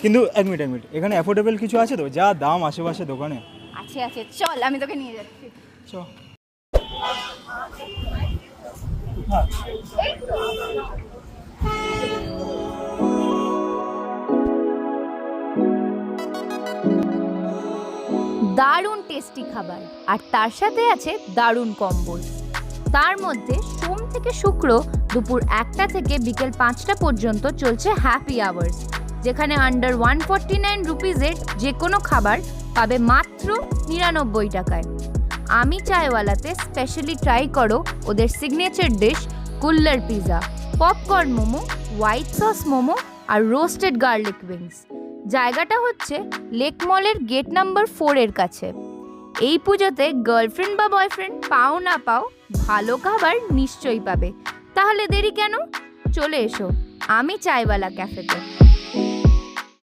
কিন্তু এক মিনিট, এখানে অ্যাফোর্ডেবল কিছু আছে তো? যা দাম আশেপাশে দোকানে। আছে আছে, চল আমি তোকে নিয়ে যাচ্ছি। চ। দারুণ টেস্টি খাবার, আর তার সাথে আছে দারুণ কম্বল। তার মধ্যে সোম থেকে শুক্র দুপুর 1টা থেকে বিকেল 5টা পর্যন্ত চলছে হ্যাপি আওয়ার্স, যেখানে আন্ডার 149 রুপিজের যে কোনো খাবার পাবে মাত্র 99 টাকায়। আমি চায়ওয়ালাতে স্পেশালি ট্রাই করো ওদের signature dish kulhad pizza, popcorn momo, white sauce momo আর রোস্টেড গার্লিক উইংস। জায়গাটা হচ্ছে লেক মলের গেট নাম্বার 4 এর কাছে। এই পুজোতে গার্লফ্রেন্ড বা বয়ফ্রেন্ড পাও না পাও, ভালো খাবার নিশ্চয়ই পাবে। তাহলে দেরি কেন? চলে এসো আমি চায়ওয়ালা ক্যাফেতে।